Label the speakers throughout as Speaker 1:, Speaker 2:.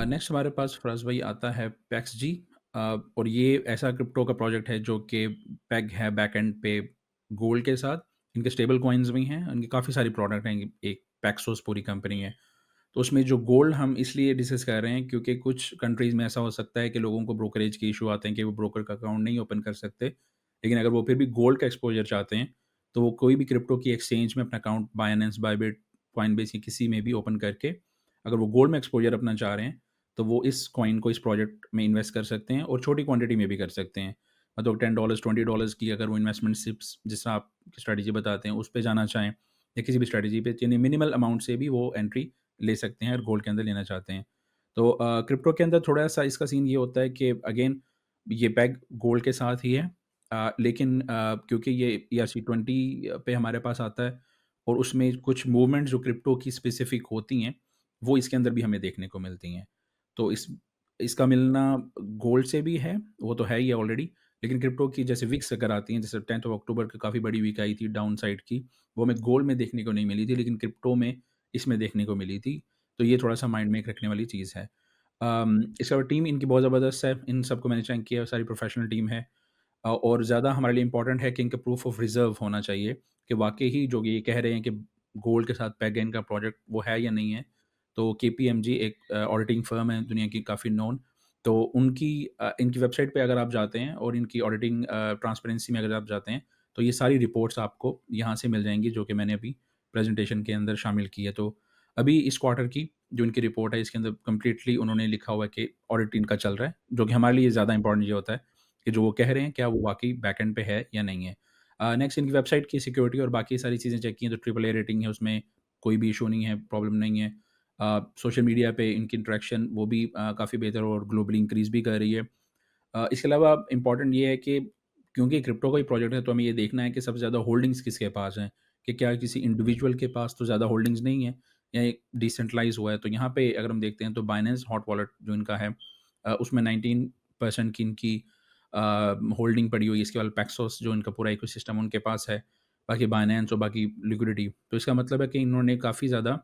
Speaker 1: Next हमारे पास फराज भाई आता है पैक्स जी। और ये ऐसा क्रिप्टो का प्रोजेक्ट है जो कि पैग है बैक एंड पे गोल्ड के साथ। इनके स्टेबल कॉइन्स भी हैं, इनकी काफ़ी सारी प्रोडक्ट हैं। एक पैक्सोस पूरी कंपनी है। तो उसमें जो गोल्ड हम इसलिए डिस्कस कर रहे हैं क्योंकि कुछ कंट्रीज़ में ऐसा हो सकता है कि लोगों को ब्रोकरेज के इशू आते हैं कि वो ब्रोकर का अकाउंट नहीं ओपन कर सकते। लेकिन अगर वो फिर भी गोल्ड का एक्सपोज़र चाहते हैं, तो वो कोई भी क्रिप्टो की एक्सचेंज में अपना अकाउंट बायनेंस, बायबिट, कॉइनबेस या किसी में भी ओपन करके अगर वो गोल्ड में एक्सपोज़र अपना चाह रहे हैं, तो वो इस कॉइन को इस प्रोजेक्ट में इन्वेस्ट कर सकते हैं और छोटी क्वांटिटी में भी कर सकते हैं। मतलब $10 $20 की अगर वो इन्वेस्टमेंट सिप्स जिस तरह आप स्ट्रैटेजी बताते हैं, उस पे जाना चाहें या किसी भी स्ट्रैटेजी पे यानी मिनिमल अमाउंट से भी वो एंट्री ले सकते हैं अगर गोल्ड के अंदर लेना चाहते हैं। तो क्रिप्टो के अंदर थोड़ा-सा इसका सीन ये होता है कि अगेन ये पेग गोल्ड के साथ ही है। लेकिन क्योंकि ये ERC-20 पे हमारे पास आता है और उसमें कुछ मूवमेंट्स जो क्रिप्टो की स्पेसिफिक होती हैं, वो इसके अंदर भी हमें देखने को मिलती हैं। तो इसका मिलना गोल्ड से भी है, वो तो है ही है ऑलरेडी, लेकिन क्रिप्टो की जैसे विक्स अगर आती हैं, जैसे 10th ऑफ अक्टूबर को काफ़ी बड़ी वीक आई थी डाउन साइड की, वो हमें गोल्ड में देखने को नहीं मिली थी, लेकिन क्रिप्टो में इसमें देखने को मिली थी। तो ये थोड़ा-सा माइंड में एक रखने वाली चीज़ है। इसके अलावा टीम इनकी बहुत ज़बरदस्त है, इन सबको मैंने चेक किया, सारी प्रोफेशनल टीम है। और ज़्यादा हमारे लिए इम्पोर्टेंट है कि इनका प्रूफ ऑफ रिज़र्व होना चाहिए कि वाक़ई ही जो ये कह रहे हैं कि गोल्ड के साथ पेग है इनका प्रोजेक्ट, वो है या नहीं है। तो केपीएमजी एक ऑडिटिंग फ़र्म है दुनिया की काफ़ी नोन, तो इनकी वेबसाइट पे अगर आप जाते हैं और इनकी ऑडिटिंग ट्रांसपेरेंसी में अगर आप जाते हैं, तो ये सारी रिपोर्ट्स आपको यहाँ से मिल जाएँगी जो कि मैंने अभी प्रेज़ेंटेशन के अंदर शामिल की है। तो अभी इस क्वार्टर की जो इनकी रिपोर्ट है, इसके अंदर कंप्लीटली उन्होंने लिखा हुआ है कि ऑडिट इनका चल रहा है, जो कि हमारे लिए ज़्यादा इम्पोर्टेंट ये होता है कि जो वो कह रहे हैं क्या वो वाक़ई बैकएंड पे है या नहीं है। नेक्स्ट इनकी वेबसाइट की सिक्योरिटी और बाकी सारी चीज़ें चेक की हैं तो ट्रिपल ए रेटिंग है उसमें, कोई भी इश्यू नहीं है, प्रॉब्लम नहीं है। सोशल मीडिया पे इनकी इंटरेक्शन वो भी काफ़ी बेहतर और ग्लोबली इंक्रीज़ भी कर रही है। इसके अलावा इम्पोर्टेंट ये है कि क्योंकि क्रिप्टो का ही प्रोजेक्ट है तो हमें ये देखना है कि सबसे ज़्यादा होल्डिंग्स किसके पास हैं, कि क्या किसी इंडिविजुअल के पास तो ज़्यादा होल्डिंग्स नहीं है या एक डिसेंट्रलाइज़ हुआ है। तो यहाँ पे अगर हम देखते हैं तो बाइनेंस हॉट वॉलेट जो इनका है, उसमें 19% की इनकी होल्डिंग पड़ी हुई है। इसके बाद पैक्सोस जो इनका पूरा इकोसिस्टम उनके पास है, बाकी बाइनेंस और बाकी लिक्विडिटी। तो इसका मतलब है कि इन्होंने काफ़ी ज़्यादा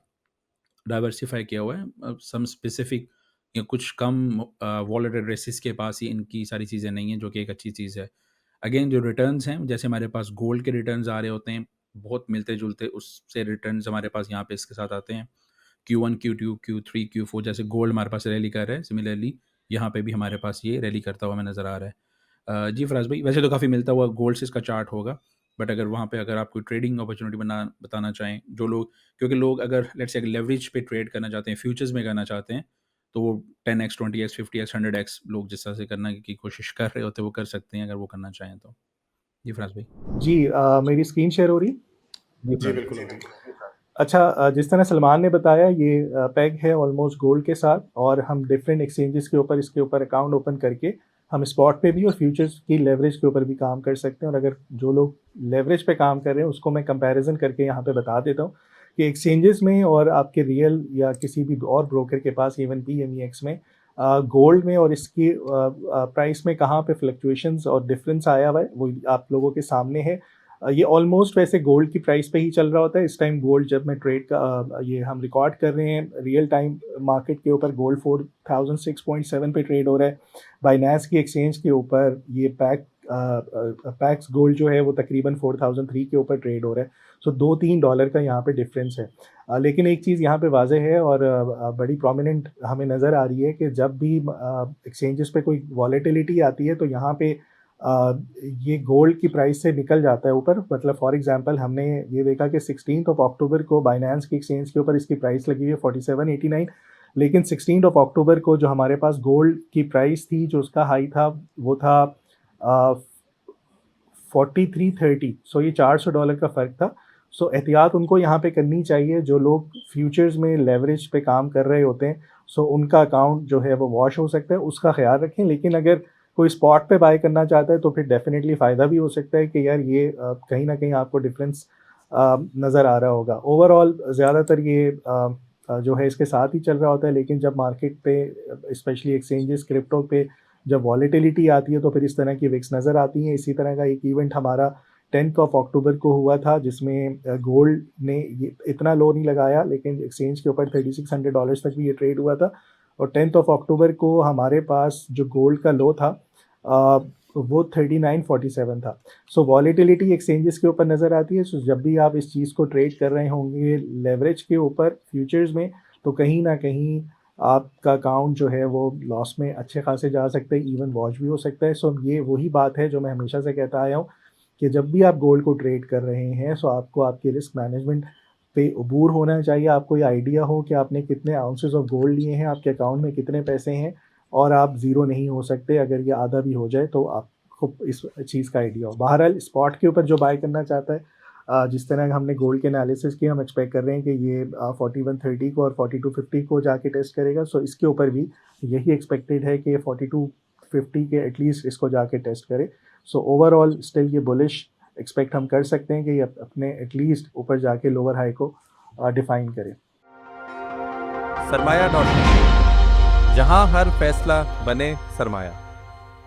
Speaker 1: डाइवर्सिफ़ाई किया हुआ है। सम स्पेसिफ़िक या कुछ कम वॉलेट एड्रेसेस के पास ही इनकी सारी चीज़ें नहीं हैं, जो कि एक अच्छी चीज़ है। अगेन जो रिटर्न्स हैं, जैसे हमारे पास गोल्ड के रिटर्न्स आ रहे होते हैं, बहुत मिलते-जुलते उससे रिटर्न्स हमारे पास यहाँ पे इसके साथ आते हैं। Q1, Q2, Q3, Q4 जैसे गोल्ड हमारे पास रैली कर रहा है, सिमिलरली यहाँ पे भी हमारे पास ये रैली करता हुआ हमें नज़र आ रहा है। जी फराज़ भाई, वैसे तो काफ़ी मिलता हुआ गोल्ड से इसका चार्ट होगा, बट अगर वहाँ पे अगर आप कोई ट्रेडिंग अपॉर्च्युनिटी बताना चाहें, जो लोग क्योंकि लोग अगर लेट्स से लेवरेज पे ट्रेड करना चाहते हैं, फ्यूचर्स में करना चाहते हैं, तो वो 10x, 20x, 50x, 100x लोग जिस तरह से करने की कोशिश कर रहे होते हैं, वो कर सकते हैं अगर वो करना चाहें तो। जी फराज़ भाई।
Speaker 2: जी मेरी स्क्रीन शेयर हो रही है?
Speaker 1: जी
Speaker 3: जी,
Speaker 1: फराज़ भाई।
Speaker 3: बिल्कुल होगी।
Speaker 2: अच्छा, जिस तरह सलमान ने बताया ये पेग है ऑलमोस्ट गोल्ड के साथ और हम डिफरेंट एक्सचेंजेस के ऊपर इसके ऊपर अकाउंट ओपन करके हम स्पॉट पे भी और फ्यूचर्स की लेवरेज के ऊपर भी काम कर सकते हैं। और अगर जो लोग लेवरेज पे काम कर रहे हैं उसको मैं कंपैरिजन करके यहाँ पे बता देता हूँ कि एक्सचेंजेस में और आपके रियल या किसी भी और ब्रोकर के पास इवन PMEX में गोल्ड में और इसकी प्राइस में कहाँ पे फ्लक्चुएशंस और डिफरेंस आया हुआ है वो आप लोगों के सामने है। ये ऑलमोस्ट वैसे गोल्ड की प्राइस पे ही चल रहा होता है। इस टाइम गोल्ड जब मैं ट्रेड का ये हम रिकॉर्ड कर रहे हैं रियल टाइम मार्केट के ऊपर गोल्ड 4006.7 पे ट्रेड हो रहा है। बाइनेंस की एक्सचेंज के ऊपर ये पैक्स गोल्ड जो है वो तकरीबन 4003 के ऊपर ट्रेड हो रहा है। सो $2-3 का यहाँ पे डिफरेंस है। लेकिन एक चीज़ यहाँ पे वाज़ेह है और बड़ी प्रोमिनेंट हमें नज़र आ रही है कि जब भी एक्सचेंजेस पे कोई वॉलेटिलिटी आती है तो यहाँ पे ये गोल्ड की प्राइस से निकल जाता है ऊपर। मतलब फॉर एग्जांपल हमने ये देखा कि 16th ऑफ अक्टूबर को बाइनेंस की एक्सचेंज के ऊपर इसकी प्राइस लगी हुई है 4789, लेकिन 16th ऑफ अक्टूबर को जो हमारे पास गोल्ड की प्राइस थी जो उसका हाई था वो था 4330। सो ये $400 का फ़र्क था। सो एहतियात उनको यहाँ पे करनी चाहिए जो लोग फ्यूचर्स में लेवरेज पे काम कर रहे होते हैं। सो उनका अकाउंट जो है वो वॉश हो सकता है, उसका ख्याल रखें। लेकिन अगर कोई स्पॉट पे बाय करना चाहता है तो फिर डेफिनेटली फ़ायदा भी हो सकता है कि यार ये कहीं ना कहीं आपको डिफरेंस नज़र आ रहा होगा। ओवरऑल ज़्यादातर ये जो है इसके साथ ही चल रहा होता है, लेकिन जब मार्केट पे स्पेशली एक्सचेंजेस क्रिप्टो पे जब वॉलेटिलिटी आती है तो फिर इस तरह की विक्स नज़र आती हैं। इसी तरह का एक इवेंट हमारा 10th ऑफ अक्टूबर को हुआ था जिसमें गोल्ड ने इतना लो नहीं लगाया, लेकिन एक्सचेंज के ऊपर $3600 तक भी ये ट्रेड हुआ था। और 10th ऑफ अक्टूबर को हमारे पास जो गोल्ड का लो था वो 3947 था। सो वॉलेटिलिटी एक्सचेंजेस के ऊपर नज़र आती है। सो जब भी आप इस चीज़ को ट्रेड कर रहे होंगे लेवरेज के ऊपर फ्यूचर्स में, तो कहीं ना कहीं आपका अकाउंट जो है वो लॉस में अच्छे खासे जा सकते हैं, इवन वॉच भी हो सकता है। सो ये वही बात है जो मैं हमेशा से कहता आया हूँ कि जब भी आप गोल्ड को ट्रेड कर रहे हैं, सो आपको आपके रिस्क मैनेजमेंट पे अबूर होना चाहिए। आपको ये आइडिया हो कि आपने कितने आउंसेस ऑफ गोल्ड लिए हैं, आपके अकाउंट में कितने पैसे हैं, और आप ज़ीरो नहीं हो सकते। अगर ये आधा भी हो जाए तो आपको इस चीज़ का आइडिया हो। बहरहाल स्पॉट के ऊपर जो बाय करना चाहता है, जिस तरह हमने गोल्ड के एनालिसिस किया, हम एक्सपेक्ट कर रहे हैं कि ये 4130 को और 4250 को जाके टेस्ट करेगा। सो इसके ऊपर भी यही एक्सपेक्टेड है कि 4250 के एटलीस्ट इसको जाके टेस्ट करे। सो ओवरऑल स्टिल ये बुलिश एक्सपेक्ट हम कर सकते हैं कि ये अपने एटलीस्ट ऊपर जाके लोअर हाई को डिफाइन करे।
Speaker 3: सरमाया.com, जहां हर फैसला बने सरमाया।